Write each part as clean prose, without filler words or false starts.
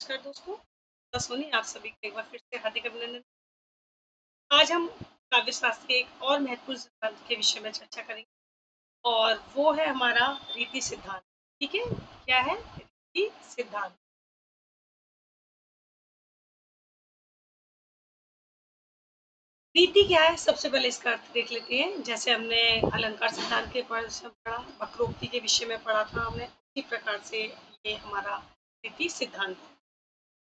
नमस्कार दोस्तों, मैं सोनी आप सभी का एक बार फिर से हार्दिक अभिनंदन। आज हम काव्य शास्त्र के एक और महत्वपूर्ण सिद्धांत के विषय में चर्चा करेंगे और वो है हमारा रीति सिद्धांत। ठीक है, क्या है रीति सिद्धांत? रीति क्या है? सबसे पहले इसका अर्थ देख लेते हैं। जैसे हमने अलंकार सिद्धांत के पढ़ा, वक्रोक्ति के विषय में पढ़ा था हमने, उसी प्रकार से ये हमारा रीति सिद्धांत है।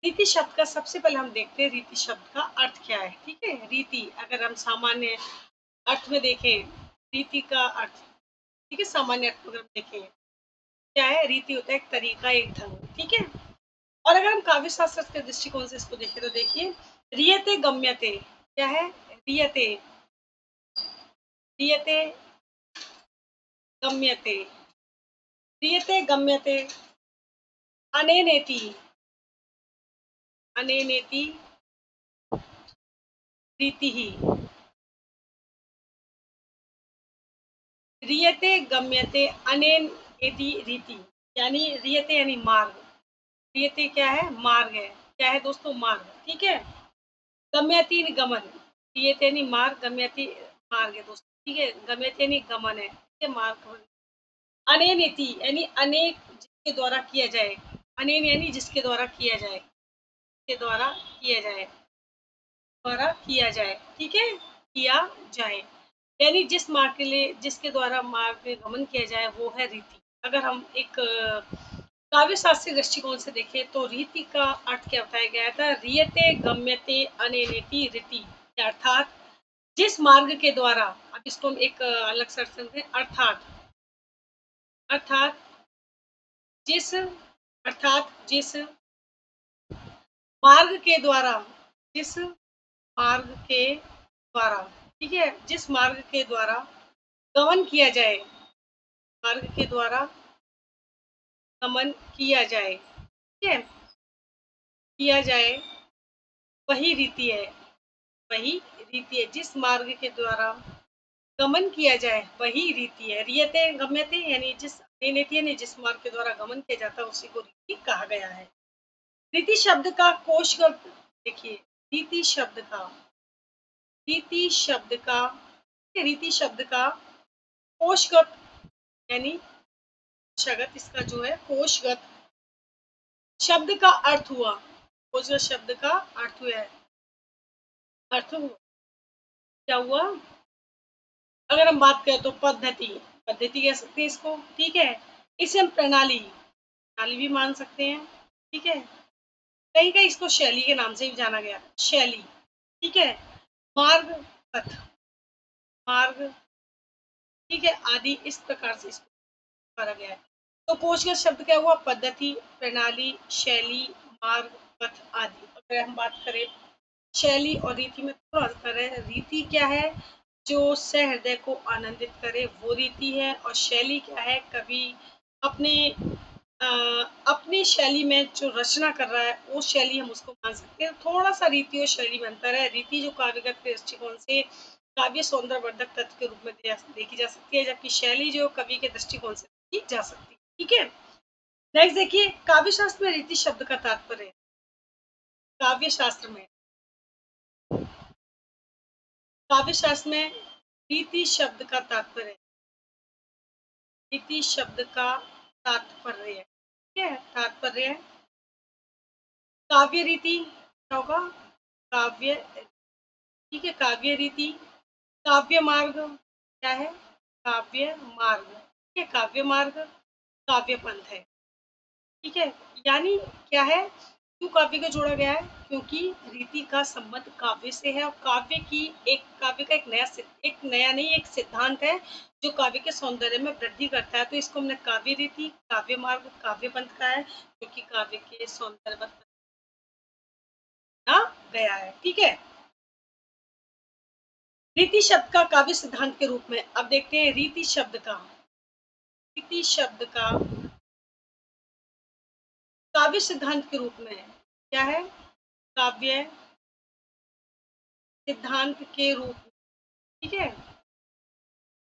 रीति शब्द का सबसे पहले हम देखते हैं रीति शब्द का अर्थ क्या है। ठीक है, रीति अगर हम सामान्य अर्थ में देखें, रीति का अर्थ, ठीक है, सामान्य अर्थ में अगर हम देखें, क्या है? रीति होता है एक तरीका, एक ढंग, ठीक है। और अगर हम काव्य शास्त्र के दृष्टिकोण से इसको देखें तो देखिए, रियते गम्यते क्या है? रियते, रियते गम्यते, रियते गम्यते, अनेनेति, अनेनेति रीति ही, रियते गम्यते अनेन एति रीति, यानी रियते यानी मार्ग, रियते क्या है? मार्ग है। क्या है दोस्तों? मार्ग, ठीक है। गम्यति यानी गमन, रियते यानी मार्ग, गम्यति मार्ग है दोस्तों, ठीक है। गम्यति यानी गमन है, ठीक है, मार्ग। अनेनेति यानी अनेक, जिसके द्वारा किया जाए, अनेन यानी जिसके द्वारा किया जाए, के द्वारा किया जाए, द्वारा किया जाए, ठीक है, किया जाए, यानी जिस मार्ग के लिए, जिसके द्वारा मार्ग में गमन किया जाए वो है रीति। अगर हम एक काव्य शास्त्रीय दृष्टिकोण से देखें तो रीति का अर्थ क्या बताया गया था? रियते गम्यते अनेनेति रीति, अर्थात जिस मार्ग के द्वारा, अब इसको हम एक अलग से अर्थ समझें, अर्थात, अर्थात जिस, अर्थात जिस मार्ग के द्वारा, जिस मार्ग के द्वारा, ठीक है, जिस मार्ग के द्वारा गमन किया जाए, मार्ग के द्वारा गमन किया जाए, ठीक है, किया जाए, वही रीति है, वही रीति है। जिस मार्ग के द्वारा गमन किया जाए वही रीति है। रियते गम्यते यानी जिस, अनेनेति यानी जिस मार्ग के द्वारा गमन किया जाता है उसी को रीति कहा गया है। रीति शब्द का कोशगत देखिए, रीति शब्द का, रीति शब्द का, रीति शब्द का कोशगत यानी शगत, इसका जो है कोशगत शब्द का अर्थ हुआ, कोशगत शब्द का अर्थ हुआ है, अर्थ हुआ, क्या हुआ? अगर हम बात करें तो पद्धति, पद्धति कह सकते हैं इसको, ठीक है। इसे हम प्रणाली, प्रणाली भी मान सकते हैं, ठीक है। कहीं कहीं इसको शैली के नाम से भी जाना गया, शैली, ठीक है। मार्ग, पथ, मार्ग, ठीक है, आदि, इस प्रकार से इसको माना गया है। तो कोशगत शब्द क्या हुआ? पद्धति, प्रणाली, शैली, मार्ग, पथ आदि। अगर हम बात करें शैली और रीति में थोड़ा अंतर है। रीति क्या है? जो सहृदय को आनंदित करे वो रीति है, और शैली क्या है? कवि अपने अ, अपनी शैली में जो रचना कर रहा है वो शैली हम उसको मान सकते हैं। थोड़ा सा रीति और शैली में अंतर है। रीति जो काव्यगत के दृष्टिकोण से काव्य सौंदर्यवर्धक तत्व के रूप में देखी जा सकती है, जबकि शैली जो कवि के दृष्टिकोण से देखी जा सकती है, ठीक है। नेक्स्ट देखिए, काव्य शास्त्र में रीति शब्द का तात्पर्य, काव्य शास्त्र में, काव्य शास्त्र में रीति शब्द का तात्पर्य, रीति शब्द का तात्पर्य, ठीक है, तात्पर्य काव्य रीति क्या होगा? काव्य, ठीक है, काव्य रीति, काव्य मार्ग क्या है? काव्य मार्ग, ठीक है, काव्य मार्ग, काव्य पंथ है, ठीक है। यानी क्या है? क्यों काव्य को जोड़ा गया है? क्योंकि रीति का संबंध काव्य से है, और काव्य की एक, काव्य का एक नया, एक नया नहीं, एक सिद्धांत है जो काव्य के सौंदर्य में वृद्धि करता है। तो इसको हमने काव्य रीति, काव्य मार्ग, काव्य पंथ कहा है, क्योंकि काव्य के सौंदर्य में गया है, ठीक है। रीति शब्द का काव्य सिद्धांत के रूप में अब देखते हैं रीति शब्द का, रीति शब्द का काव्य सिद्धांत के रूप में क्या है? काव्य सिद्धांत के रूप में, ठीक है,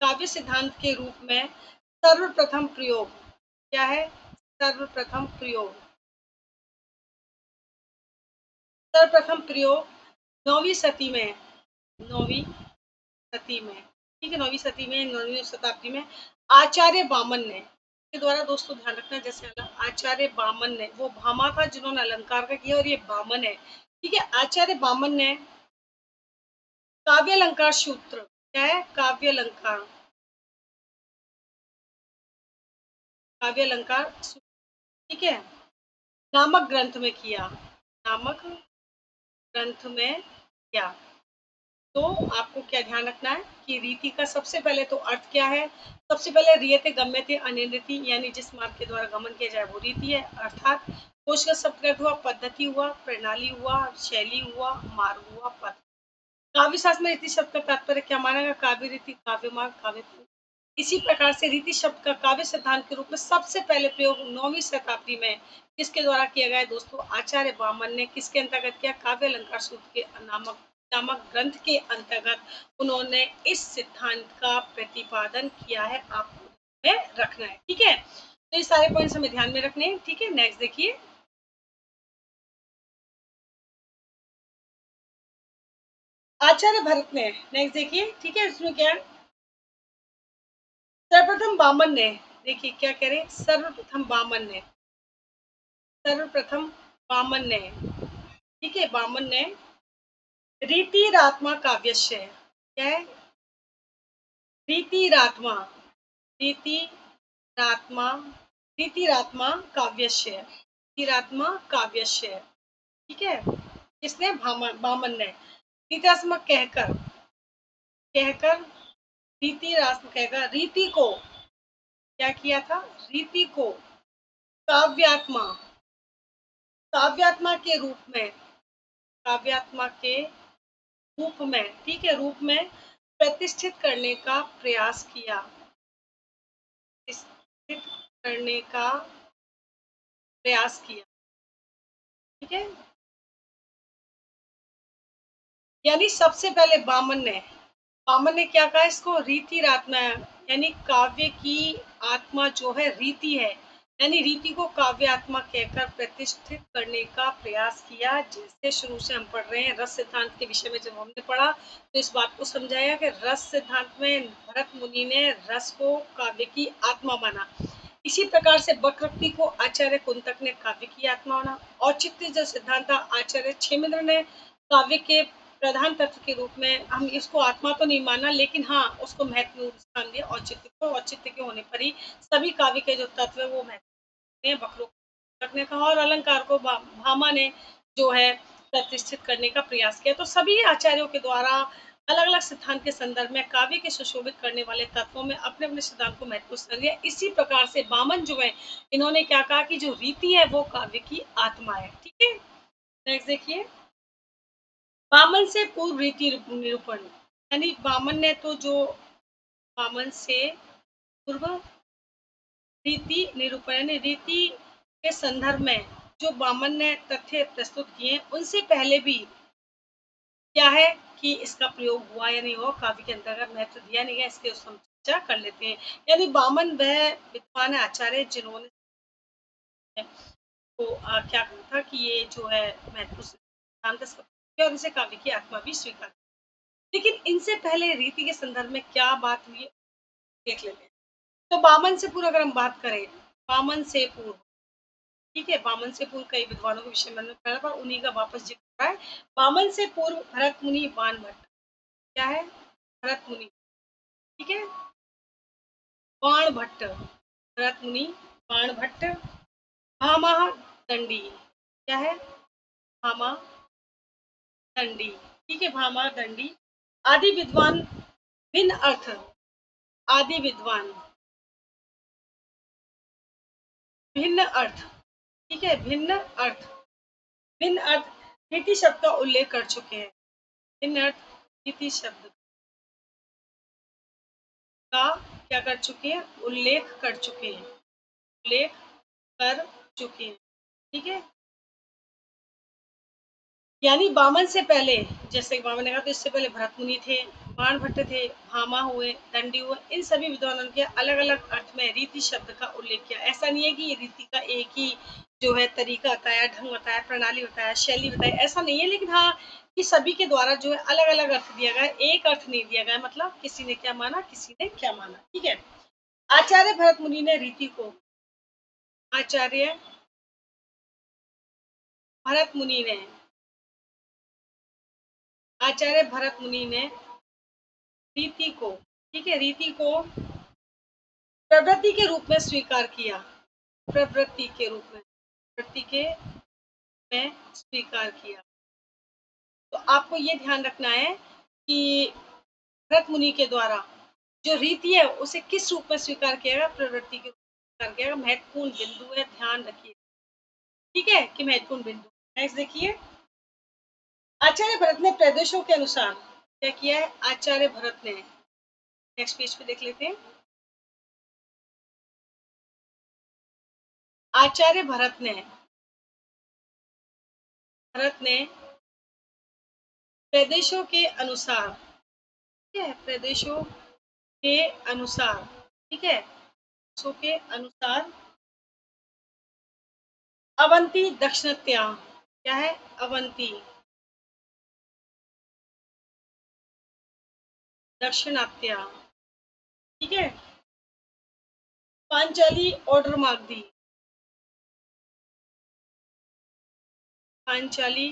काव्य सिद्धांत के रूप में सर्वप्रथम प्रयोग क्या है? सर्वप्रथम प्रयोग, सर्वप्रथम प्रयोग 9वीं सदी में, 9वीं सदी में, ठीक है, 9वीं सदी में, 9वीं शताब्दी में आचार्य बामन ने के द्वारा, दोस्तों ध्यान रखना, जैसे आचार्य बामन ने, वो भामा था जिन्होंने अलंकार का किया और ये बामन है, ठीक है। आचार्य बामन ने काव्य अलंकार सूत्र, क्या है, काव्य अलंकार, काव्य अलंकार सूत्र, ठीक है, नामक ग्रंथ में किया, नामक ग्रंथ में किया। तो आपको क्या ध्यान रखना है कि रीति का सबसे पहले तो अर्थ क्या है, सबसे पहले रियते गम्यते अनियति, यानी जिस मार्ग के द्वारा गमन किया जाए वो रीति है, अर्थात कोश का शब्द अर्थ हुआ, पद्धति हुआ, प्रणाली हुआ, शैली हुआ, मार्ग हुआ, पथ। काव्य शास्त्र में रीति शब्द का तात्पर्य क्या मानेगा, काव्य रीति, काव्य मार्ग, काव्य। इसी प्रकार से रीति शब्द का काव्य सिद्धांत के रूप में सबसे पहले प्रयोग 9वीं शताब्दी में किसके द्वारा किया गया है, दोस्तों, आचार्य बामन ने। किसके अंतर्गत किया, काव्य अलंकार सूत्र के नामक नामक ग्रंथ के अंतर्गत उन्होंने इस सिद्धांत का प्रतिपादन किया है, आपको में रखना है, ठीक है। तो ये सारे पॉइंट्स हमें ध्यान में रखने हैं, ठीक है। नेक्स्ट देखिए, आचार्य भरत ने, नेक्स्ट देखिए, ठीक है, इसमें क्या है, सर्वप्रथम बामन ने, देखिए क्या कह रहे हैं, सर्वप्रथम बामन ने, सर्वप्रथम बामन ने, ठीक है, बामन ने रीतिरात्मा काव्यस्य, क्या है, रीतिरात्मा, रीतिरात्मा, रीतिरात्मा काव्यस्य, रीतिरात्मा काव्यस्य, ठीक है। किसने, बामन ने। रीतिरात्मा कहकर, कहकर, रीतिरात्मा कहकर रीति को क्या किया था, रीति को काव्यात्मा, काव्यात्मा के रूप में, काव्यात्मा के रूप में, ठीक है, रूप में प्रतिष्ठित करने का प्रयास किया, प्रतिष्ठित करने का प्रयास किया, ठीक है। यानी सबसे पहले बामन ने क्या कहा, इसको रीतिरात्मा, यानी काव्य की आत्मा जो है रीति है, यानी रीति को काव्य आत्मा कहकर प्रतिष्ठित करने का प्रयास किया। जिससे शुरू से हम पढ़ रहे हैं, रस सिद्धांत के विषय में जब हमने पढ़ा तो इस बात को समझाया कि रस सिद्धांत में भरत मुनि ने रस को काव्य की आत्मा माना। इसी प्रकार से वक्रोक्ति को आचार्य कुंतक ने काव्य की आत्मा माना। औचित्य जो सिद्धांत था, आचार्य क्षेमेंद्र ने काव्य के प्रधान तत्व के रूप में, हम इसको आत्मा तो नहीं माना, लेकिन हाँ उसको महत्वपूर्ण स्थान दिया औचित्य को। औचित्य के होने पर ही सभी काव्य के जो तत्व है वो महत्वपूर्ण है, वक्रोक्ति ने कहा, और अलंकार को भामा ने जो है प्रतिष्ठित करने का प्रयास किया। तो सभी आचार्यों के द्वारा अलग अलग सिद्धांत के संदर्भ में काव्य के सुशोभित करने वाले तत्वों में अपने अपने सिद्धांत को महत्वपूर्ण दिया। इसी प्रकार से बामन जो है, इन्होंने क्या कहा कि जो रीति है वो काव्य की आत्मा है, ठीक है। नेक्स्ट देखिए, बामन से पूर्व रीति निरूपण, यानी बामन ने तो जो, बामन से पूर्व रीति निरूपण, यानी रीति के संदर्भ में जो बामन ने तथ्य प्रस्तुत किए, उनसे पहले भी क्या है कि इसका प्रयोग हुआ या नहीं हुआ, काव्य के अंतर्गत महत्व दिया नहीं गया, इसके हम चर्चा कर लेते हैं। यानी बामन वह विद्वान आचार्य जिन्होंने तो क्या कहा था कि ये जो है महत्वपूर्ण सिद्धांत और इसे काव्य की आत्मा भी स्वीकार, लेकिन इनसे पहले रीति के संदर्भ में क्या बात हुई देख लेते हैं। तो बामन से पूर्व अगर हम बात करें, बामन से पूर्व, ठीक है, बामन से पूर्व कई विद्वानों के विषय में पहला पर उन्हीं का वापस जिक्र है। बामन से पूर्व भरत मुनि बाण भट्ट, क्या है, भरत मुनि, ठीक है, बाण भट्ट, भरत मुनि बाण भट्ट, भामा दंडी, क्या है, भामा दंडी, ठीक है, भामा दंडी आदि विद्वान, भिन्न अर्थ, आदि विद्वान, भिन्न अर्थ, ठीक है, भिन्न अर्थ, भिन्न अर्थ रीति शब्द का उल्लेख कर चुके हैं, भिन्न अर्थ रीति शब्द का क्या कर चुके हैं, उल्लेख कर चुके हैं, उल्लेख कर चुके हैं, ठीक है। यानी बामन से पहले, जैसे बामन ने कहा, तो इससे पहले भरत मुनि थे, बाण भट्ट थे, भामा हुए, दंडी हुए, इन सभी विद्वानों के अलग अलग अर्थ में रीति शब्द का उल्लेख किया। ऐसा नहीं है कि ये रीति का एक ही जो है तरीका बताया, ढंग बताया, प्रणाली बताया, शैली बताई, ऐसा नहीं है। लेकिन हाँ, कि सभी के द्वारा जो है अलग-अलग अर्थ दिया गया है, एक अर्थ नहीं दिया गया है, मतलब किसी ने क्या माना, किसी ने क्या माना, ठीक है। आचार्य भरत मुनि ने रीति को आचार्य भरत मुनि ने आचार्य भरत मुनि ने रीति को, ठीक है, रीति को प्रवृत्ति के रूप में स्वीकार किया, प्रवृत्ति के रूप में, प्रवृत्ति के में स्वीकार किया। तो आपको ये ध्यान रखना है कि भरत मुनि के द्वारा जो रीति है उसे किस रूप में स्वीकार किया गया, प्रवृत्ति के रूप में स्वीकार किया गया। महत्वपूर्ण बिंदु है, ध्यान रखिए, ठीक है, कि महत्वपूर्ण बिंदु। नेक्स्ट देखिए, आचार्य भरत ने प्रदेशों के अनुसार क्या किया है, आचार्य भरत ने, नेक्स्ट पेज पे देख लेते हैं। आचार्य भरत ने प्रदेशों के अनुसार, ठीक है, प्रदेशों के अनुसार, ठीक है, प्रदेशों के अनुसार अवंती दक्षिणत्या, क्या है, अवंती दक्षिणात्या, ठीक है, पांचाली ऑर्डर मागधी, पांचाली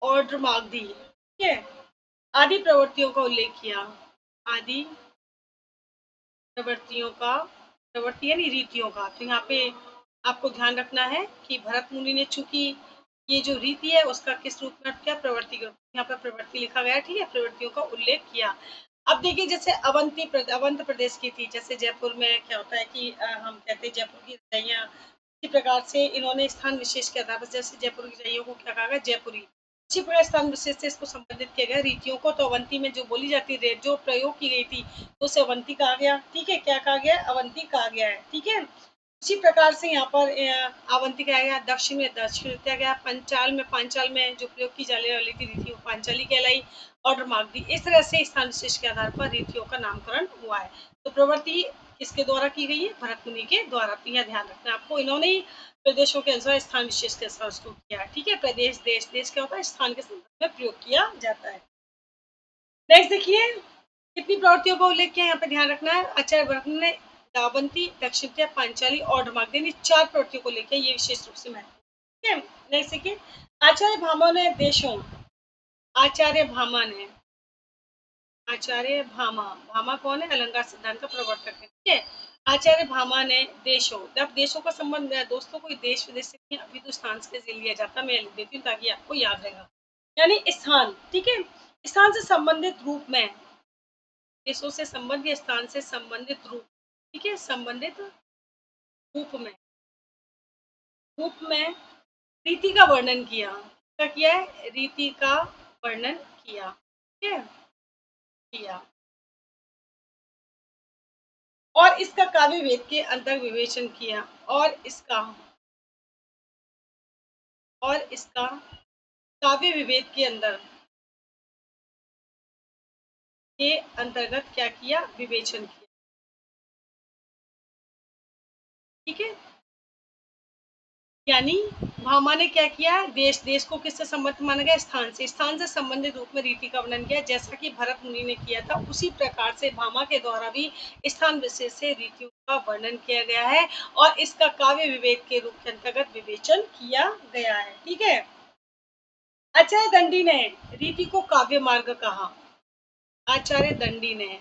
ऑर्डर मागधी, ठीक है, आदि प्रवृत्तियों का उल्लेख किया, आदि प्रवृत्तियों का, प्रवृत्ति यानी रीतियों का। तो यहाँ पे आपको ध्यान रखना है कि भरत मुनि ने चूंकि ये जो रीति है उसका किस रूप में क्या, प्रवृत्ति के, यहाँ पर प्रवृत्ति लिखा गया है, ठीक है, प्रवृत्तियों का उल्लेख किया। अब देखिए, जैसे अवंत प्रदेश की थी, जैसे जयपुर में क्या होता है कि हम कहते हैं जयपुर की रजाइयाँ, इसी प्रकार से इन्होंने स्थान विशेष के आधार पर, जैसे जयपुर की रजाइयों को क्या कहा गया, जयपुरी, इसी प्रकार स्थान विशेष से इसको संबंधित किया गया रीतियों को। तो अवंती में जो बोली जाती है, जो प्रयोग की गई थी, तो उसे अवंती कहा गया, ठीक है, क्या कहा गया, अवंती कहा गया है, ठीक है। इसी प्रकार से यहाँ पर अवंती कहा गया, दक्षिण में दक्षिण किया गया, पांचाल में जो प्रयोग की जाने वाली थी रीति वो पांचाली कहलाई, और मागधी। इस तरह से स्थान विशेष के आधार पर रीतियों का नामकरण हुआ है। तो प्रवृत्ति किसके द्वारा की गई है, भरत मुनि के द्वारा। तो यह ध्यान रखना आपको, इन्होंने ही प्रदेशों के अनुसार स्थान विशेष के अनुसार उसको किया है, ठीक है। प्रदेश देश, देश क्या होता है, स्थान के संदर्भ में प्रयोग किया जाता है। नेक्स्ट देखिए, कितनी प्रवृत्तियों का उल्लेख किया, यहाँ पे ध्यान रखना है। आचार्य भरत ने दावंती, दक्षिणत्या, पांचाली और मागधी, चार प्रवृत्तियों को लेकर, ये विशेष रूप से महत्वपूर्ण, ठीक है। नेक्स्ट देखिए, आचार्य भामा ने देशों, आचार्य भामा ने, आचार्य भामा, भामा कौन है, अलंकार सिद्धांत का प्रवर्तक है, ठीक है। आचार्य भामा ने देशों, जब देशों का संबंध है दोस्तों, कोई देश विदेश से नहीं, अभी तो स्थान से लिया जाता है, मैं लिख देती हूँ ताकि आपको याद रहेगा, यानी स्थान, ठीक है, स्थान से संबंधित रूप में, देशों से संबंधित, स्थान से संबंधित रूप, ठीक है, संबंधित रूप में, रूप में रीति का वर्णन किया, क्या किया है, रीति का वर्णन किया, ठीक है, किया, और इसका काव्य वेद के अंतर विवेचन किया, और इसका काव्य विवेद के अंदर के अंतर्गत क्या किया, विवेचन किया, ठीक है। यानी भामा ने क्या किया, देश, देश को किससे संबंधित माना गया, स्थान से, स्थान से संबंधित रूप में रीति का वर्णन किया, जैसा कि भरत मुनि ने किया था, उसी प्रकार से भामा के द्वारा भी स्थान विशेष से रीतियों का वर्णन किया गया है, और इसका काव्य विवेक के रूप के अंतर्गत विवेचन किया गया है, ठीक है। आचार्य दंडी ने रीति को काव्य मार्ग कहा, आचार्य दंडी ने,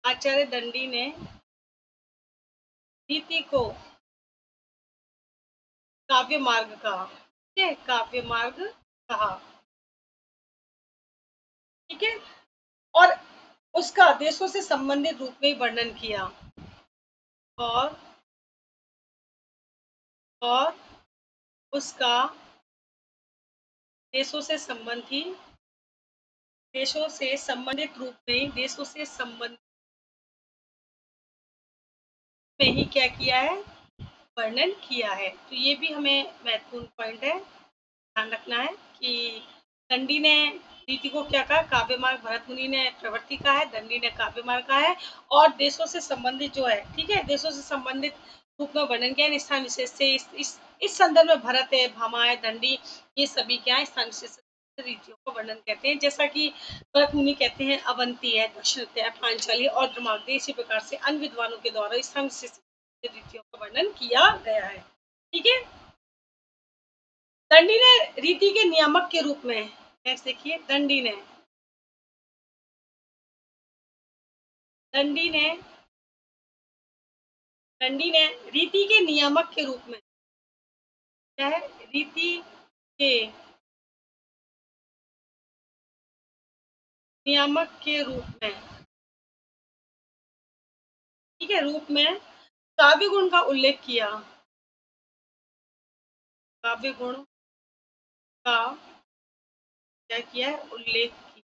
आचार्य दंडी ने रीति को काव्य मार्ग कहा, ठीक है, काव्य मार्ग कहा, ठीक है, और उसका देशों से संबंधित रूप में वर्णन किया, और और उसका देशों से संबंधी, देशों से संबंधित रूप में, देशों से संबंधित में ही क्या किया है, वर्णन किया है। तो ये भी हमें महत्वपूर्ण पॉइंट है, ध्यान रखना है कि दंडी ने रीति को क्या कहा, काव्य मार्ग भरत मुनि ने प्रवृत्ति कहा है, दंडी ने काव्य मार्ग कहा है। और देशों से संबंधित जो है, ठीक है, देशों से संबंधित रूप में वर्णन किया है स्थान विशेष से। इस संदर्भ में भरत है, भामा है, दंडी, ये सभी क्या है, स्थान विशेष से रीतियों को वर्णन कहते हैं। जैसा कि भरत मुनि कहते हैं अवंती है, दक्षिणत्य है, पांचाली और द्रमाग्दे, इसी प्रकार से अन्य विद्वानों के द्वारा स्थान विशेष रीतियों का वर्णन किया गया है। ठीक है, दंडी ने रीति के नियामक के रूप में, नेक्स्ट देखिए, दंडी ने रीति के नियामक के रूप में, क्या है, रीति के नियामक के रूप में, ठीक है, रूप में काव्य गुण का उल्लेख किया, काव्य गुण का क्या किया है, उल्लेख किया।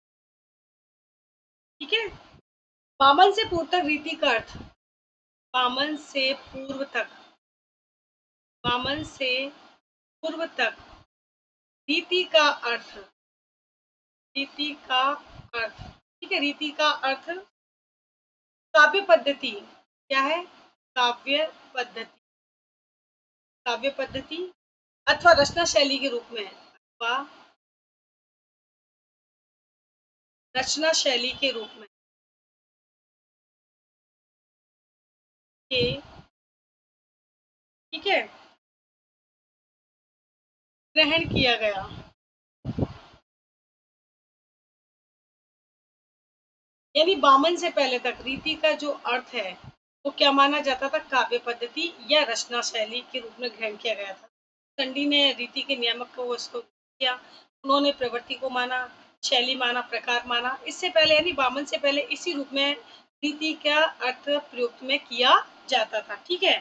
ठीक है, वामन से पूर्व तक रीति का अर्थ, वामन से पूर्व तक, वामन से पूर्व तक रीति का अर्थ, रीति का अर्थ, ठीक है, रीति का अर्थ काव्य पद्धति, क्या है, काव्य पद्धति, काव्य पद्धति अथवा रचना शैली के रूप में, अथवा रचना शैली के रूप में के, ठीक है, ग्रहण किया गया। यानी वामन से पहले तक रीति का जो अर्थ है वो क्या माना जाता था, काव्य पद्धति या रचना शैली के रूप में ग्रहण किया गया था। दंडी ने रीति के नियामक को उसको किया, उन्होंने प्रवृत्ति को माना, शैली माना, प्रकार माना। इससे पहले यानी वामन से पहले इसी रूप में रीति का अर्थ प्रयुक्त में किया जाता था। ठीक है,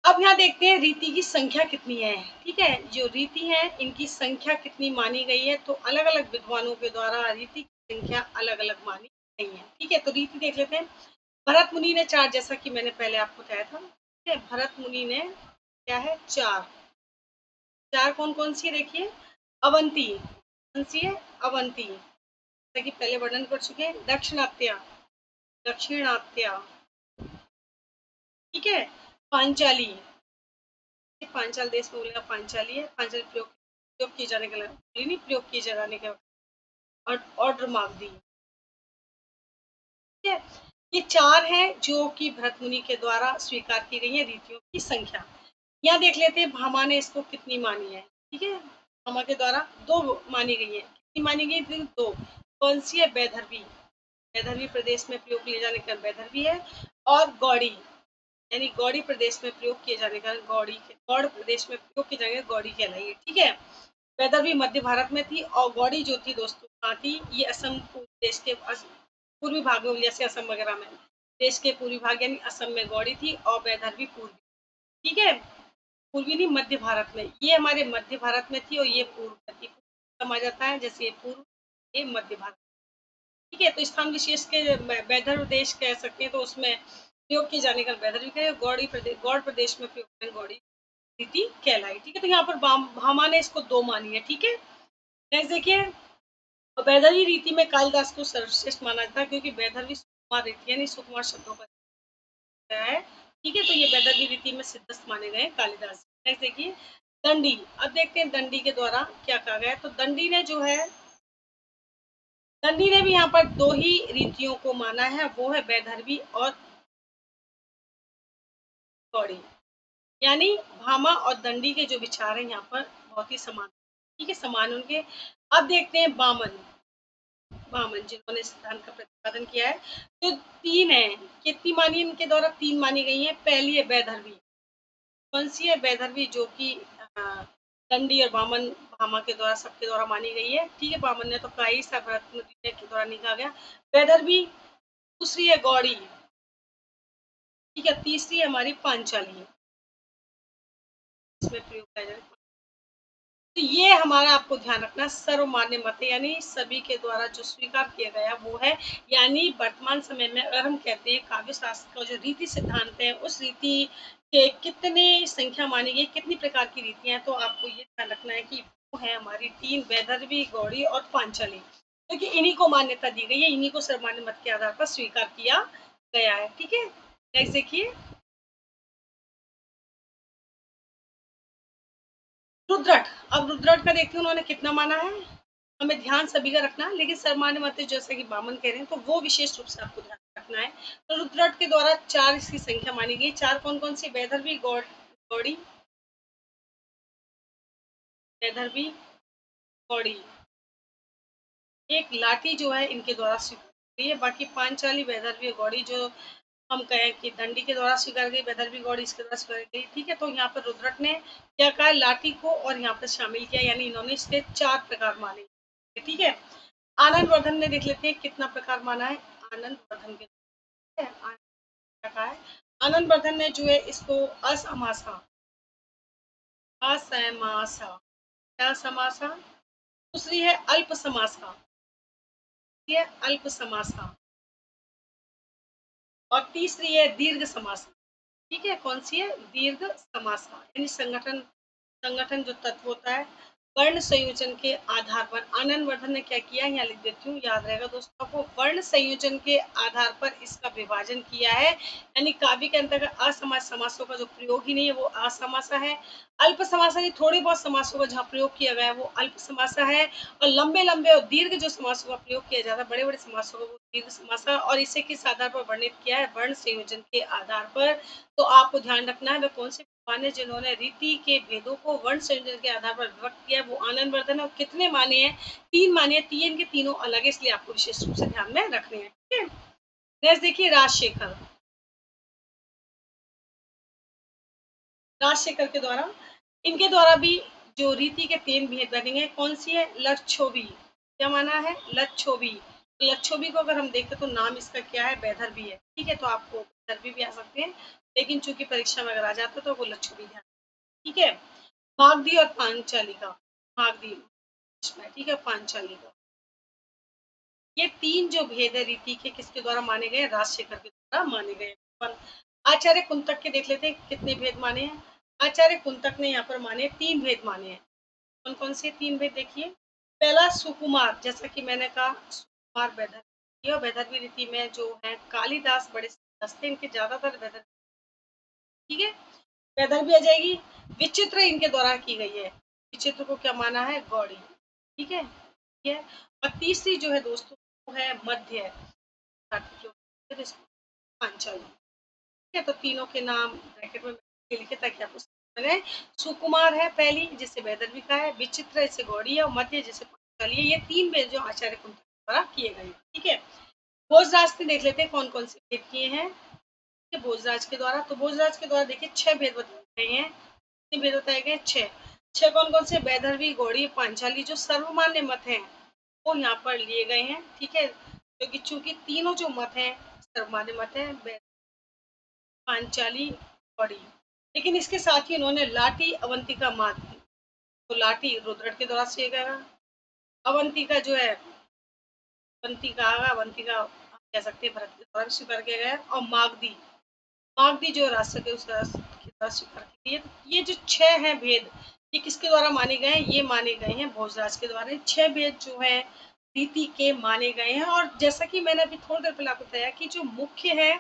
अब यहाँ देखते हैं रीति की संख्या कितनी है। ठीक है, जो रीति है इनकी संख्या कितनी मानी गई है, तो अलग अलग विद्वानों के द्वारा रीति की संख्या अलग अलग मानी गई है। ठीक है, तो रीति देख लेते हैं। भरत मुनि ने 4, जैसा कि मैंने पहले आपको बताया था। ठीक है, भरत मुनि ने क्या है, 4। 4 कौन कौन सी है, देखिए, अवंती, कौन सी है, अवंती, जैसा कि पहले वर्णन कर चुके हैं। दक्षिणात्या, दक्षिणात्या, ठीक है, पांचाली, पांचाल देश में बोलेगा पांचाली है, पांचाली प्रयोग किए जाने के लिए, प्रयोग किए जाने के ऑर्डर मार्क दी। ठीक है, ये 4 हैं जो कि भरत मुनि के द्वारा स्वीकार की गई है रीतियों की संख्या। यहाँ देख लेते हैं भामा ने इसको कितनी मानी है। ठीक है, भामा के द्वारा 2 मानी गई है। कितनी मानी गई, 2। कौन सी है, वैदर्भी, वैदर्भी प्रदेश में प्रयोग किए जाने का वैदर्भी है, और गौड़ी, यानी गौड़ी प्रदेश में प्रयोग किए जाने का गौड़ प्रदेश में प्रयोग किए जाने का गौड़ी कहलाई है। ठीक है, वैदर्भी मध्य भारत में थी, और गौड़ी जो थी दोस्तों कहाँ थी, ये असम देश के पूर्वी भाग में, जैसे असम वगैरह में, देश के पूर्वी भाग यानी असम में गौड़ी थी, और वैदर्भी पूर्वी। ठीक है, पूर्वी नहीं, मध्य भारत में, ये हमारे मध्य भारत में थी और ये पूर्व में थी। समझ जाता है, जैसे ये पूर्व, ये मध्य भारत। ठीक है, तो स्थान विशेष के वैदर्भ देश कह सकते हैं, तो उसमें प्रयोग किए जाने का वैदर्भी कहे, गौड़ प्रदेश में प्रयोग गौड़ी रीति कहलाई। ठीक है, तो यहाँ पर भामा ने इसको 2 मानी है। ठीक है, नेक्स्ट देखिए, वैदर्भी रीति में कालिदास को सर्वश्रेष्ठ माना जाता है, क्योंकि वैदर्भी सुकुमार रीति यानी सुकुमार शब्दों का है। ठीक है, तो ये वैदर्भी रीति में सिद्धस्त माने गए कालिदास। नेक्स्ट देखिए, दंडी। अब देखते हैं दंडी के द्वारा क्या कहा गया है। तो दंडी ने जो है, दंडी ने भी यहाँ पर 2 ही रीतियों को माना है, वो है वैदर्भी और गौड़ी। यानी भामा और दंडी के जो विचार हैं यहाँ पर बहुत ही समान। ठीक है, समान उनके। अब देखते हैं वामन, वामन जिन्होंने सिद्धांत का प्रतिपादन किया है। तो 3 है, कितनी मानी इनके द्वारा, 3 मानी गई है। पहली है वैदर्भी, कौन सी है, वैदर्भी, जो कि दंडी और वामन, भामा के द्वारा, सबके द्वारा मानी गई है। ठीक है, वामन ने तो कहा ही था, भरत मुनि के द्वारा नहीं कहा गया। वैदर्भी, दूसरी है गौड़ी, ठीक है, तीसरी हमारी पांचाली, इसमें प्रयोग किया जाए। तो ये हमारा आपको ध्यान रखना सर्वमान्य मत है, यानी सभी के द्वारा जो स्वीकार किया गया वो है। यानी वर्तमान समय में अगर हम कहते हैं काव्य शास्त्र का जो रीति सिद्धांत है, उस रीति के कितने संख्या मानी गई, कितनी प्रकार की रीतियां हैं, तो आपको ये ध्यान रखना है कि वो है हमारी तीन, वैदर्भी, गौड़ी और पांचाली, क्योंकि इन्हीं को मान्यता दी गई है, इन्हीं को सर्वमान्य मत के आधार पर स्वीकार किया गया है। ठीक है, नेक्स्ट देखिए, रुद्रट। अब रुद्रट का देखते हैं उन्होंने कितना माना है, हमें ध्यान सभी का रखना है, लेकिन सर्वमान्य मत जैसा कि बामन कह रहे हैं तो वो विशेष रूप से आपको ध्यान रखना है। तो रुद्रट के द्वारा चार इसकी संख्या मानी गई। चार कौन कौन सी? वैदर्भी, गौड़ी, वैदर्भी, गौड़ी, एक लाठी जो है इनके द्वारा स्वीकार गई है। बाकी पांचाली, वैदर्भी, गौड़ी जो हम कहें कि दंडी के द्वारा स्वीकार गई, वैदर्भी, गौड़ी इसके द्वारा स्वीकार गई। ठीक है, तो यहाँ पर रुद्रट ने क्या कहा, लाठी को और यहाँ पर शामिल किया, यानी इन्होंने इसके चार प्रकार माने। ठीक है, आनंद वर्धन ने देख लेते हैं कितना प्रकार माना है। आनंद वर्धन के क्या कहा है, आनंद वर्धन ने जो है इसको असमासा, असमासा, क्या समासा, दूसरी है अल्प समासा, ये अल्प समासा, और तीसरी है दीर्घ समासा। ठीक है, कौन सी है? दीर्घ समासा, यानी संगठन, संगठन जो तत्व होता है, वर्ण संयोजन के आधार पर आनंद वर्धन ने क्या किया, यहाँ लिख देती हूँ, याद रहेगा दोस्तों आपको, वर्ण संयोजन के आधार पर इसका विभाजन किया है, यानी काव्य के अंतर्गत असमास समासों का जो प्रयोग ही नहीं है वो असमासा है। अल्प समासा की थोड़ी बहुत समासों का जहाँ प्रयोग किया गया है वो अल्प समासा है, और लंबे लंबे और दीर्घ जो समासों का प्रयोग किया जाता है, बड़े बड़े समासों का, वो दीर्घ समासा, और इसे किस आधार पर वर्णित किया है? वर्ण संयोजन के आधार पर। तो आपको ध्यान रखना है वे कौन से माने जिन्होंने रीति के भेदों को वर्ण संयोजन के आधार पर विभक्त किया, वो आनंद वर्धन। और कितने माने हैं? तीन माने हैं, तीन के तीनों अलग है, इसलिए आपको विशेष रूप से ध्यान में रखने हैं। ठीक है, नेक्स्ट देखिए, राजशेखर। राजशेखर के द्वारा, इनके द्वारा भी जो रीति के तीन भेद बनेंगे, कौन सी है? लक्षोभी। क्या माना है? लक्षोभी। लक्षोभी को अगर हम देखें तो नाम इसका क्या है? वैदर्भी है। ठीक है, तो आपको वैदर्भी भी आ सकते हैं, लेकिन चूंकि परीक्षा में अगर आ जाता है तो वो लक्षोभी ध्यान। ठीक है, मागधी और पांचाली का, मागधी, ठीक है, पांचाली का, ये तीन जो भेद है रीति के, किसके द्वारा माने गए? राजशेखर के द्वारा माने गए। आचार्य कुंतक के देख लेते हैं कितने भेद माने हैं। आचार्य कुंतक ने यहाँ पर माने तीन भेद माने हैं। कौन कौन से तीन भेद देखिए? पहला सुकुमार, जैसा कि मैंने कहा, सुकुमार वैदर्भी, और वैदर्भी रीति में जो है कालिदास बड़े हस्ते, इनके ज्यादातर वैदर्भी। ठीक है, वैदर्भी आ जाएगी। विचित्र इनके द्वारा की गई है, विचित्र को क्या माना है? गौड़ी। ठीक है, ठीक है, और तीसरी जो है दोस्तों वो है मध्य, पांचाली। ठीक है, तो तीनों के नाम ब्रैकेट में लिखे ताकि आपको समझ में आए। सुकुमार है पहली, जिसे वैदर्भी का है, विचित्र इसे गौड़ी है, और मध्य जिसे पांचाली है। ये तीन भेद जो आचार्य कुंतक द्वारा किए गए। ठीक है, भोजराज के देख लेते हैं कौन कौन से भेद किए हैं भोजराज के द्वारा। तो भोजराज के द्वारा देखिए छह भेद बताए गए हैं। कितने भेद बताए गए? छह। छह कौन कौन से? वैदर्भी, गौड़ी, पांचाली, जो सर्वमान्य मत है वो यहाँ पर लिए गए हैं। ठीक है, क्योंकि चूंकि तीनों जो मत है सर्वमान्य मत है, पांचाली, गौड़ी, लेकिन इसके साथ ही उन्होंने लाठी, अवंतिका मात दी। तो लाठी रुद्रट के द्वारा से गया, अवंतिका जो है, अवंतिका, अवंतिका हम कह सकते हैं भरत के द्वारा स्वीकार किया गया, और मागधी, मागधी जो राष्ट्र के उस राष्ट्र के द्वारा स्वीकार की गई है। तो ये जो छह हैं भेद, ये किसके द्वारा माने गए हैं? ये माने गए हैं भोजराज के द्वारा। छह भेद जो है रीति के माने गए हैं, और जैसा कि मैंने अभी थोड़ी देर पहले आपको बताया कि जो मुख्य है,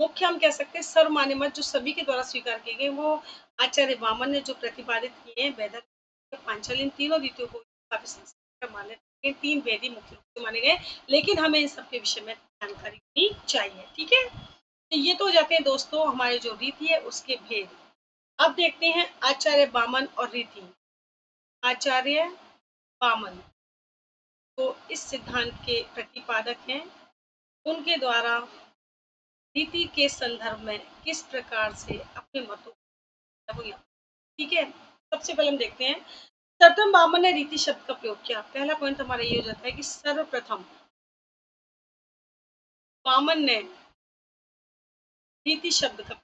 मुख्य हम कह सकते हैं सर्वमान्य मत जो सभी के द्वारा स्वीकार किए गए, वो आचार्य वामन ने जो प्रतिपादित किए हैं, वैदर्भी, पांचाली, इन तीनों रीतियों को काफी संस्कृत माने, ये तीन वेद ही मुख्य रूप से माने गए, लेकिन हमें इन सबके विषय में जानकारी होनी चाहिए। ठीक है, तो ये तो हो जाते हैं दोस्तों हमारे जो रीति है उसके भेद। अब देखते हैं आचार्य वामन और रीति। आचार्य वामन तो इस सिद्धांत के प्रतिपादक हैं, उनके द्वारा रीति के संदर्भ में किस प्रकार से अपने मतों को, ठीक है, सबसे पहले हम देखते हैं सर्वप्रथम वामन ने रीति शब्द का प्रयोग किया। पहला पॉइंट हमारा ये हो जाता है कि सर्वप्रथम वामन ने रीति शब्द का,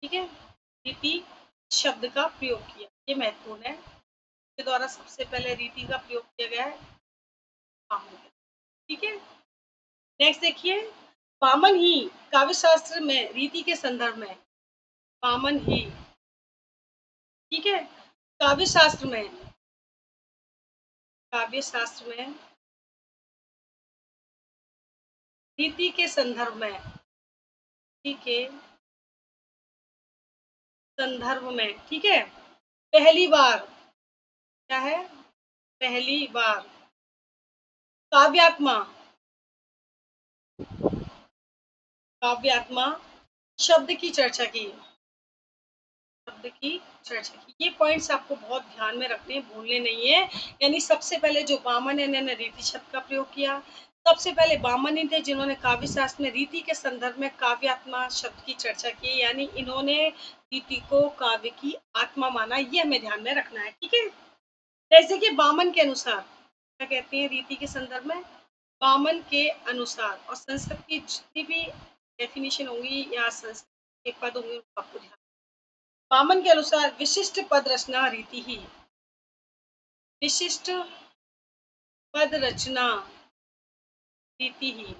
ठीक है, रीति शब्द का प्रयोग किया, ये महत्वपूर्ण है। के द्वारा सबसे पहले रीति का प्रयोग किया गया है वामन। ठीक है, नेक्स्ट देखिए, वामन ही काव्य शास्त्र में रीति के संदर्भ में, वामन ही, ठीक है, काव्य शास्त्र में काव्य शास्त्र में रीति के संदर्भ में, रीति के संदर्भ में, ठीक है, पहली बार, क्या है, पहली बार काव्यात्मा, काव्यात्मा शब्द की चर्चा की, शब्द की चर्चा की। ये पॉइंट्स आपको बहुत ध्यान में रखने हैं, भूलने नहीं है। यानी सबसे पहले जो बामन है, इन्होंने रीति शब्द का प्रयोग किया। सबसे पहले बामन ही थे जिन्होंने काव्य शास्त्र में रीति के संदर्भ में काव्यात्मा शब्द की चर्चा की, यानी इन्होंने रीति को काव्य की आत्मा माना। ये हमें ध्यान में रखना है, ठीक है। जैसे कि बामन के अनुसार क्या कहते हैं रीति के संदर्भ में, बामन के अनुसार, और संस्कृत की जितनी भी डेफिनेशन होंगी या संस्कृत के पद होंगे आपको ध्यान, बामन के अनुसार विशिष्ट पद रचना रीति ही, विशिष्ट पद रचना रीति ही,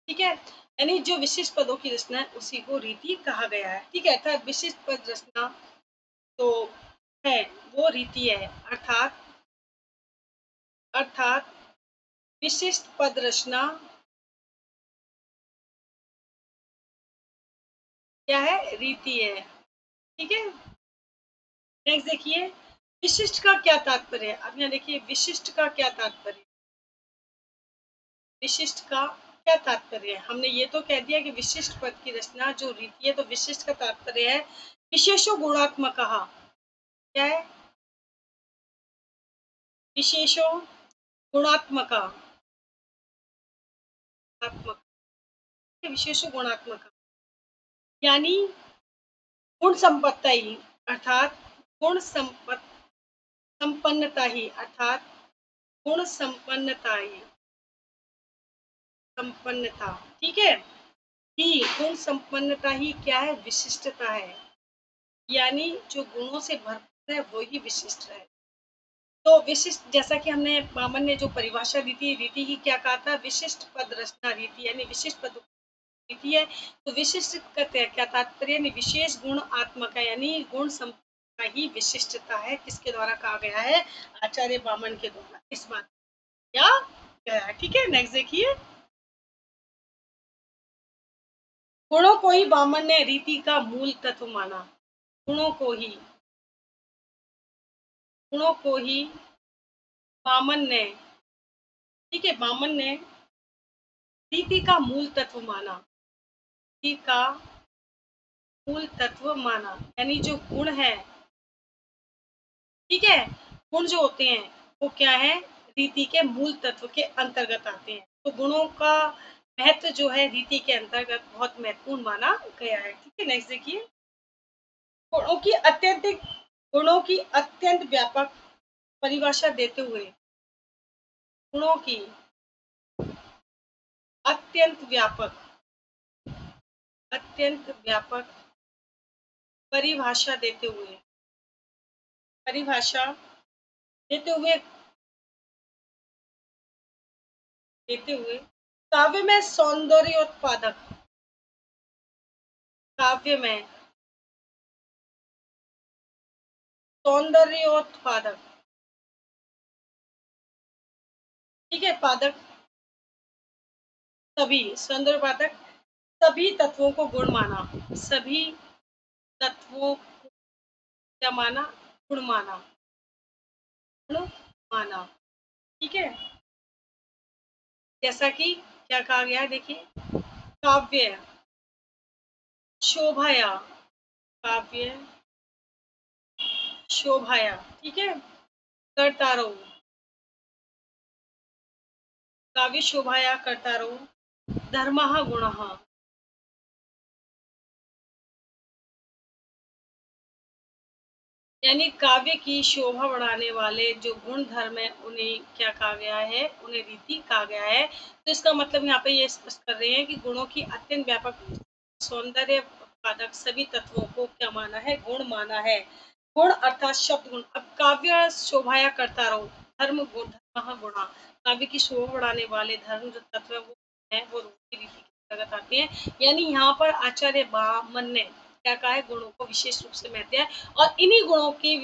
ठीक है। यानी जो विशिष्ट पदों की रचना है उसी को रीति कहा गया है, ठीक है। अर्थात विशिष्ट पद रचना तो है वो रीति है, अर्थात अर्थात विशिष्ट पद रचना क्या है, रीति है, ठीक है। नेक्स्ट देखिए, विशिष्ट का क्या तात्पर्य है। अब यहाँ देखिए विशिष्ट का क्या तात्पर्य, विशिष्ट का क्या तात्पर्य है। हमने ये तो कह दिया कि विशिष्ट पद की रचना जो रीति है, तो विशिष्ट का तात्पर्य है विशेषो गुणात्मक, क्या है, विशेषो गुणात्मक, विशेषो गुणात्मक यानी गुण संपत्ता ही, अर्थात गुण संपन्नता ही, अर्थात गुण संपन्नता ही, संपन्नता, ठीक है। ही गुण संपन्नता ही क्या है, विशिष्टता है। यानी जो गुणों से भरपूर है वो ही विशिष्ट है। तो विशिष्ट, जैसा कि हमने बामन ने जो परिभाषा दी थी रीति की, क्या कहा था, विशिष्ट पद रचना रीति, यानी विशिष्ट पद रीति है। तो विशिष्ट का क्या तात्पर्य, यानी विशेष गुण आत्मक है, यानी गुण संपदा ही विशिष्टता है। किसके द्वारा कहा गया है, आचार्य बामन के द्वारा इस बात क्या गया है, ठीक है। नेक्स्ट देखिए, गुणों को ही बामन ने रीति का मूल तत्व माना, गुणों को ही, गुणों को ही बामन ने, ठीक है, बामन ने रीति का मूल तत्व माना, रीति का मूल तत्व माना, यानी जो गुण है, ठीक है, गुण जो होते हैं वो क्या है, रीति के मूल तत्व के अंतर्गत आते हैं। तो गुणों का महत्व जो है रीति के अंतर्गत बहुत महत्वपूर्ण माना गया है, ठीक है। नेक्स्ट देखिए, गुणों की अत्यंतिक, गुणों की अत्यंत व्यापक परिभाषा देते हुए, गुणों की अत्यंत व्यापक, अत्यंत व्यापक परिभाषा देते हुए, परिभाषा देते हुए, देते हुए काव्य में सौंदर्योत्पादक, काव्य में सौंदर्योत्पादक, ठीक है, पादक सभी, सौंदर्योत्पादक सभी तत्वों को गुण माना, सभी तत्वों को क्या माना, गुण माना, गुण माना, ठीक है। जैसा कि क्या कहा गया है देखिए, काव्य शोभाया, काव्य शोभाया, ठीक है, करता रहो, काव्य शोभाया करता रहो, धर्मः गुणः, यानी काव्य की शोभा बढ़ाने वाले जो गुण धर्म है उन्हें क्या कहा गया है, उन्हें रीति कहा गया है। तो इसका मतलब यहाँ पे ये स्पष्ट कर रहे हैं कि गुणों की अत्यंत व्यापक सौंदर्य उत्पादक सभी तत्वों को क्या माना है, गुण माना है। गुण अर्थात शब्द गुण। अब काव्य शोभाया करता रहो, धर्म गुण, धर्म गुणा, काव्य की शोभा बढ़ाने वाले धर्म जो तत्व है वो है, वो रीति के अंतर्गत आते हैं। यानी यहाँ पर आचार्य बामन ने क्या कहा है, गुणों को विशेष रूप से महत्व है, और इन्हीं गुणों की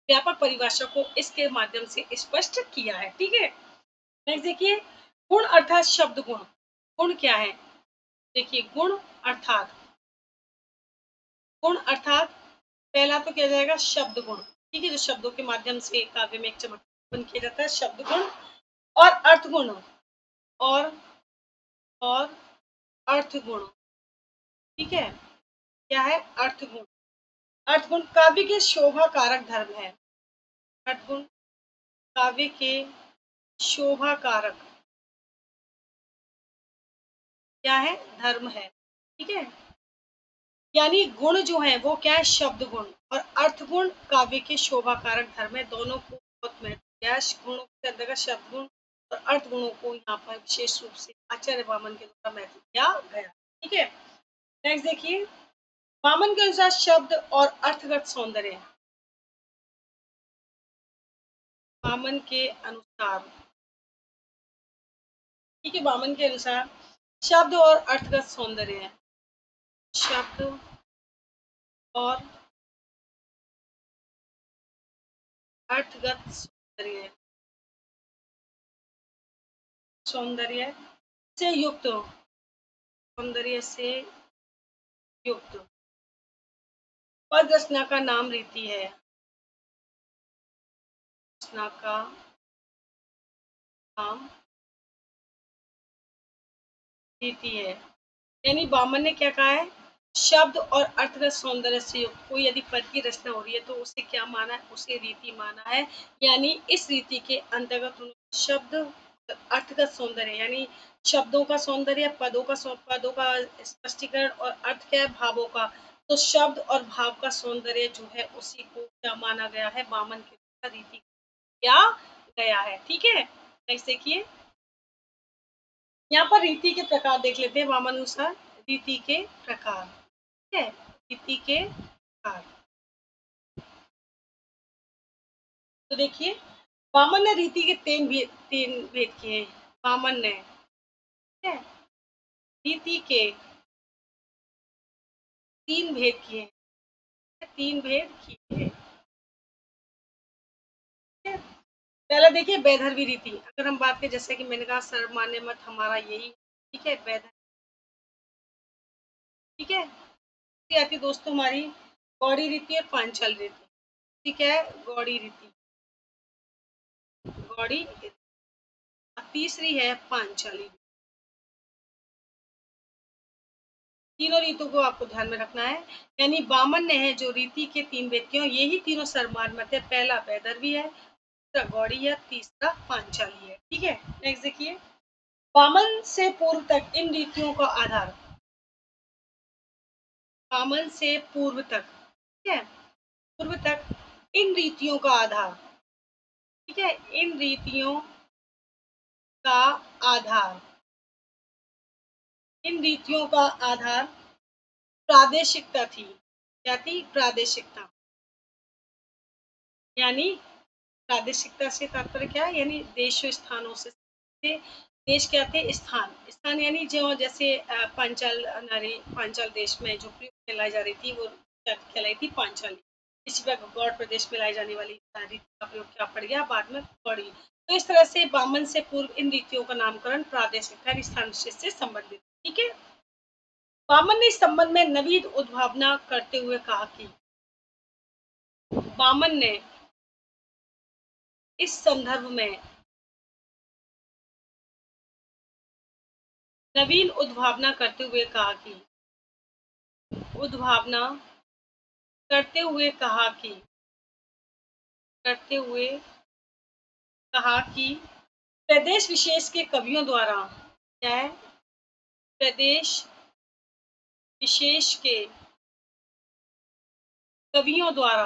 व्यापक परिभाषा को इसके माध्यम से स्पष्ट किया है। ठीक है, नेक्स्ट देखिए, गुण अर्थात शब्द गुण। गुण क्या है? देखिए, गुण अर्थात पहला तो क्या जाएगा, शब्द गुण। ठीक है, जो शब्दों के माध्यम से काव्य में एक चमक उत्पन्न किया जाता है, शब्द गुण। और अर्थ गुण, और और अर्थ गुण। ठीक है, क्या है? अर्थ गुण। अर्थ गुण काव्य के शोभा कारक धर्म है। अर्थ गुण काव्य के शोभा कारक क्या है? धर्म है। ठीक है, यानी गुण जो है वो क्या है? शब्द गुण। और अर्थ गुण काव्य के शोभा कारक धर्म है। दोनों को बहुत महत्व दिया है। गुणों के अंतर्गत शब्द गुण और अर्थ गुणों को यहाँ पर विशेष रूप से आचार्य वामन के द्वारा महत्व दिया गया। ठीक है, नेक्स्ट देखिए, वामन के अनुसार शब्द और अर्थगत सौंदर्य। वामन के अनुसार, ठीक है, वामन के अनुसार शब्द और अर्थगत सौंदर्य है। शब्द और अर्थगत सौंदर्य, सौंदर्य से युक्त, सौंदर्य से युक्त पद रचना का नाम रीति है। रचना का नाम रीति है। यानी वामन ने क्या कहा है? शब्द और अर्थगत सौंदर्य से युक्त कोई यदि पद की रचना हो रही है तो उसे क्या माना है? उसे रीति माना है। यानी इस रीति के अंतर्गत उन्होंने शब्द, अर्थगत सौंदर्य यानी शब्दों का सौंदर्य, पदों का स्पष्टीकरण, और अर्थ क्या है? भावों का। तो शब्द और भाव का सौंदर्य जो है उसी को क्या माना गया है? वामन के द्वारा रीति किया गया है। ठीक है, नेक्स्ट देखिए, यहाँ पर रीति के प्रकार देख लेते हैं वामन अनुसार। रीति के प्रकार, ठीक है, रीति के प्रकार। तो देखिए, वामन ने रीति के तीन भेद किए हैं। वामन ने, ठीक है, रीति के तीन भेद किए हैं। तीन भेद किए हैं। पहला देखिए, वैधर्वी रीति। अगर हम बात करें, जैसे कि मैंने कहा, सर्वमान्य मत हमारा यही, ठीक है, वैधर्वी। ठीक है, आती दोस्तों हमारी गौड़ी रीति और पांचाल रीति। ठीक है, गौड़ी रीति, गौड़ी रीति। तीसरी है पांचाली। तीनों रीतों को आपको ध्यान में रखना है। यानी वामन ने है जो रीति के तीन व्यक्तियों, यही तीनों सर्वमान्य मत है। पहला वैदर्भी है, दूसरा गौड़ी है, तीसरा पांचाली है। ठीक है, नेक्स्ट देखिए, वामन से पूर्व तक इन रीतियों का आधार। वामन से पूर्व तक, ठीक है, पूर्व तक इन रीतियों का आधार, ठीक है, इन रीतियों का आधार, इन रीतियों का आधार प्रादेशिकता थी। क्या थी? प्रादेशिकता। यानी प्रादेशिकता से तात्पर्य क्या है? यानी देश स्थानों से। देश क्या थे? स्थान। स्थान यानी जो, जैसे पांचाल नारी, पांचाल देश में जो प्रयुक्त कहलाई जा रही थी वो क्या कहलाई थी? पांचाली। इसी प्रकार गौड़ प्रदेश में लाई जाने वाली रीति का प्रयोग क्या पड़ गया बाद में? गौड़ी। तो इस तरह से वामन से पूर्व इन रीतियों का नामकरण प्रादेशिकता स्थान विशेष से संबंधित। ठीक है, वामन ने इस संबंध में नवीन उद्भावना करते हुए कहा कि, वामन ने इस संदर्भ में नवीन उद्भावना करते हुए कहा कि, उद्भावना करते हुए कहा कि, करते हुए कहा कि प्रदेश विशेष के कवियों द्वारा, क्या है? प्रदेश विशेष के कवियों द्वारा,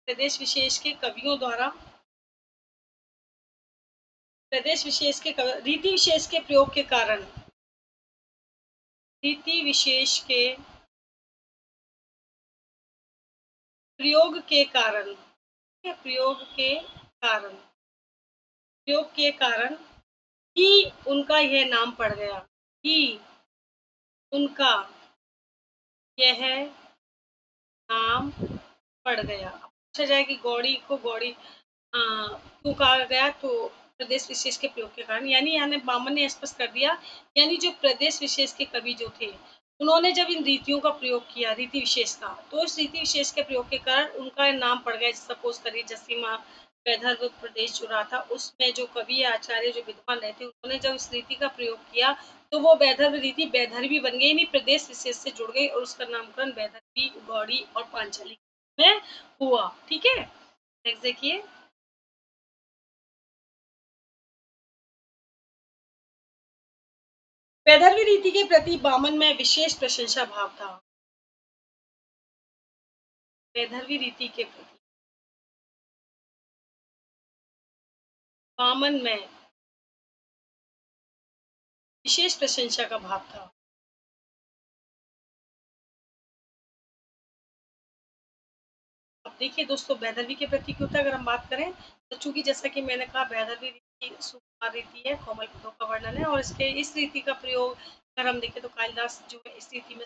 प्रदेश विशेष के कवियों द्वारा, प्रदेश विशेष के रीति विशेष के प्रयोग के कारण, रीति विशेष के प्रयोग के कारण, प्रयोग के कारण, प्रयोग के कारण ही उनका यह नाम पड़ गया, ही उनका यह नाम पड़ गया। पूछा जाए कि गौड़ी को गौड़ी क्यों कहा गया, तो प्रदेश विशेष के प्रयोग के कारण, यानी यहाँ बामन ने स्पष्ट कर दिया, यानी जो प्रदेश विशेष के कवि जो थे, उन्होंने जब इन रीतियों का प्रयोग किया, रीति विशेष का, तो उस रीति विशेष के प्रयोग के कारण उनका नाम पड़ गया। सपोज करिए जसीमा वैदर्भ प्रदेश जो रहा था, उसमें जो कवि आचार्य जो विद्वान रहे थे, उन्होंने जब इस रीति का प्रयोग किया, तो वो वैदर्भ रीति वैदर्भी बन गई, यानी प्रदेश विशेष से जुड़ गई, और उसका नामकरण वैदर्भी, गौड़ी और पांचाली में हुआ। ठीक है, नेक्स्ट देखिए। वैदर्भी रीति के प्रति बामन में विशेष प्रशंसा भाव था। वैदर्भी रीति के प्रति बामन में विशेष प्रशंसा का भाव था। अब देखिए दोस्तों, वैदर्भी के प्रति क्यों था, अगर हम बात करें तो चूंकि जैसा कि मैंने कहा, वैदर्भी रीति सुकुमार रीति है, कोमल पदों का वर्णन है, और इसके इस रीति का प्रयोग अगर हम देखें तो कालिदास जो है इस रीति में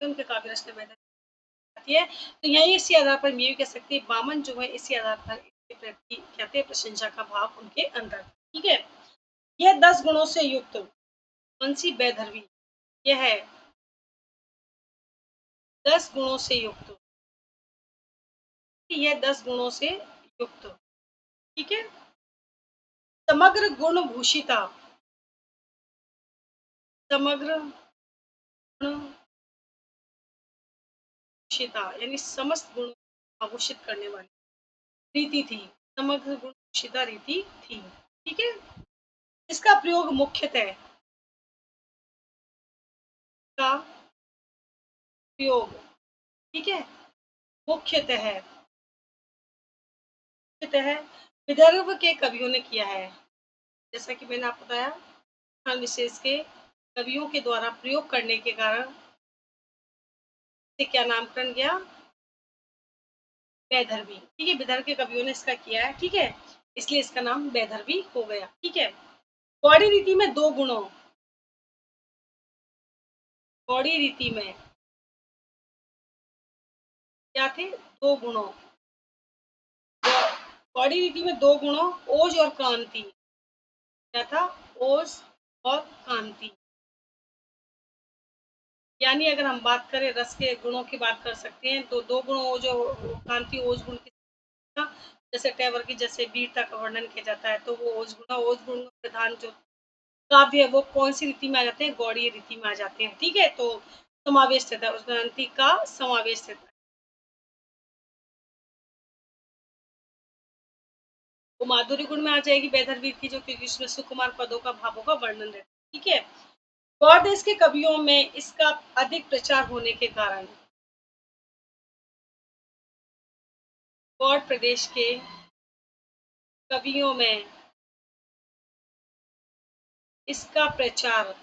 उनके काव्य रचना वैदर्भी आती है। तो यही इसी आधार पर ये भी कह सकते हैं, बामन जो है इसी आधार पर इसके प्रति कहते हैं प्रशंसा का भाव उनके अंदर। ठीक है, यह 10 गुणों से युक्त कौन सी वैदर्भी, यह है 10 गुणों से युक्त, यह 10 गुणों से युक्त। ठीक है, समग्र गुण भूषिता, समग्र गुण भूषिता यानी समस्त गुण आभूषित करने वाली रीति थी, समग्र गुण भूषिता रीति थी। ठीक है, इसका प्रयोग मुख्यतः, का प्रयोग, ठीक है, मुख्यतः मुख्यतः विदर्भ के कवियों ने किया है। जैसा कि मैंने आपको बताया, स्थान विशेष के कवियों के द्वारा प्रयोग करने के कारण से क्या नामकरण गया, वैदर्भी। ठीक है, विदर्भ के कवियों ने इसका किया है, ठीक है, इसलिए इसका नाम वैदर्भी हो गया। ठीक है, गौड़ी रीति में दो गुणों, गौड़ी रीति में क्या थे, दो गुणों, गौड़ी रीति में दो गुणों, ओज और कांति, क्या था, ओज और कांति। यानी अगर हम बात करें रस के गुणों की बात कर सकते हैं, तो दो गुणों ओज और कांति, ओज गुण की, जैसे टैवर की जैसे वीरता का वर्णन किया जाता है, तो वो ओज गुण प्रधान जो काव्य है वो कौन सी रीति में आ जाते हैं, गौड़ीय रीति में आ जाते हैं। ठीक है, तो समावेश रहता है, उस ग्रंथि का समावेश रहता है, वो माधुर्य गुण में आ जाएगी वैदर्भी की, जो क्योंकि उसमें सुकुमार पदों का भावों का वर्णन रहता है। ठीक है, गौड़ देश के कवियों में इसका अधिक प्रचार होने के कारण, गौड़ प्रदेश के कवियों में इसका प्रचार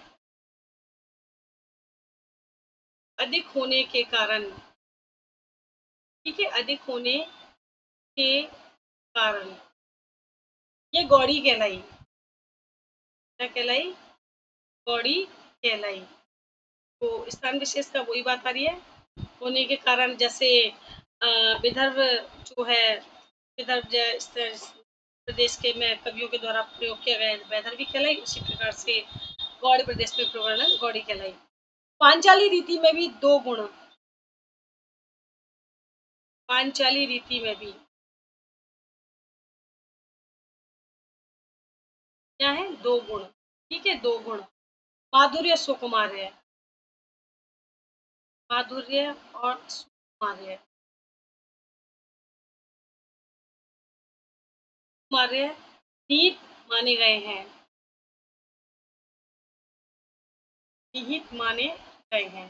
अधिक होने के कारण, ठीक है, अधिक होने के कारण ये गौड़ी कहलाई, क्या कहलाई, गौड़ी कहलाई। तो स्थान विशेष का वही बात आ रही है, होने के कारण, जैसे विदर्भ जो है, विदर्भ प्रदेश के में कवियों के द्वारा प्रयोग किया गया वैदर्भी कहलाई, उसी प्रकार से गौड़ प्रदेश में प्रवर्णन गौड़ी कहलाई। पांचाली रीति में भी दो गुण, पांचाली रीति में भी क्या है, दो गुण। ठीक है, दो गुण, माधुर्य सुकुमार, माधुर्य और सुकुमार, सुकुमार नीत माने गए हैं, निहित माने गए हैं।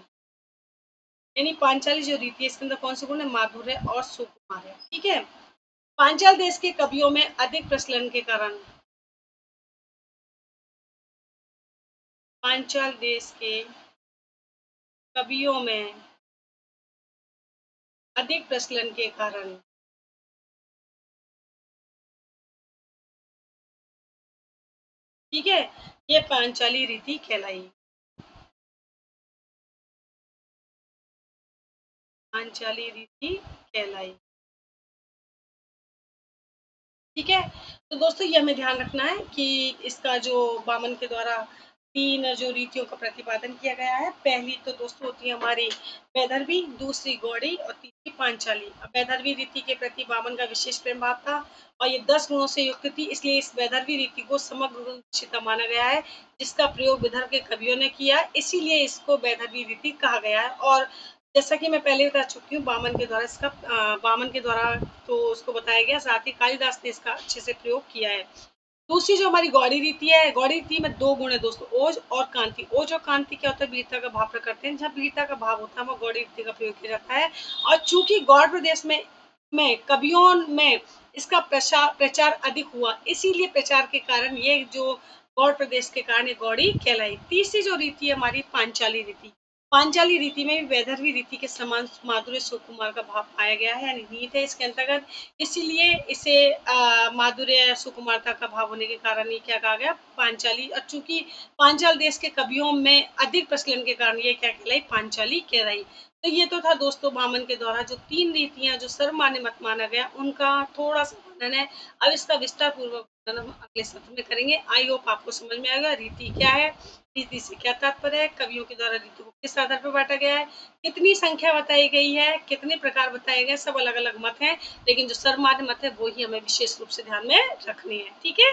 यानी पांचाली जो रीति है, इसके अंदर कौन से गुण है, माधुर्य और सुकुमार है। ठीक है, पांचाल देश के कवियों में अधिक प्रचलन के कारण, पांचाल देश के कवियों में अधिक प्रचलन के कारण, ठीक है, ये पांचाली रीति कहलाई, पांचाली रीति कहलाई। ठीक है? तो दोस्तों ये हमें ध्यान रखना है कि इसका जो वामन के द्वारा 3 जो रीतियों का प्रतिपादन किया गया है, पहली तो दोस्तों होती है हमारी वैदर्भी, दूसरी गौड़ी और तीसरी पांचाली। अब वैदर्भी रीति के प्रति वामन का विशेष प्रेम भाव था और ये 10 गुणों से युक्त थी, इसलिए इस वैदर्भी रीति को समग्र गुण शिता माना गया है, जिसका प्रयोग विदर्भ के कवियों ने किया, इसीलिए इसको वैदर्भी रीति कहा गया है। और जैसा कि मैं पहले बता चुकी हूँ, वामन के द्वारा इसका वामन के द्वारा तो उसको बताया गया, साथ ही कालिदास ने इसका अच्छे से प्रयोग किया है। दूसरी जो हमारी गौड़ी रीति है, गौड़ी रीति में 2 गुण है दोस्तों, ओज और कांति। ओज और कांति क्या होता है? वीरता का भाव प्रकट करते हैं। जहाँ वीरता का भाव होता है, वहाँ गौड़ी रीति का प्रयोग किया जाता है। और चूंकि गौड़ प्रदेश में कवियों में इसका प्रचार अधिक हुआ, इसीलिए प्रचार के कारण ये जो गौड़ प्रदेश के कारण ये गौड़ी कहलाई। तीसरी जो रीति है हमारी पांचाली रीति। पांचाली रीति में भी वैदर्भी रीति के समान माधुर्य सुकुमार का भाव पाया गया है, यानी रीत है इसके अंतर्गत, इसीलिए इसे माधुर्य सुकुमारता का भाव होने के कारण ये क्या कहा गया? पांचाली। और चूंकि पांचाल देश के कवियों में अधिक प्रचलन के कारण ये क्या कहलाई? पांचाली कहलाई। तो ये तो था दोस्तों वामन के द्वारा जो 3 रीतियां जो सर्वमान्य मत माना गया, उनका थोड़ा सा वर्णन है। अब इसका विस्तार पूर्वक वर्णन हम अगले सत्र में करेंगे। आई होप आपको समझ में आएगा रीति क्या है, रीति से क्या तात्पर्य है, कवियों के द्वारा रीति को किस आधार पर बांटा गया है, कितनी संख्या बताई गई है, कितने प्रकार बताए गए, सब अलग अलग मत हैं, लेकिन जो सर्वमान्य मत है वो ही हमें विशेष रूप से ध्यान में रखनी है। ठीक है?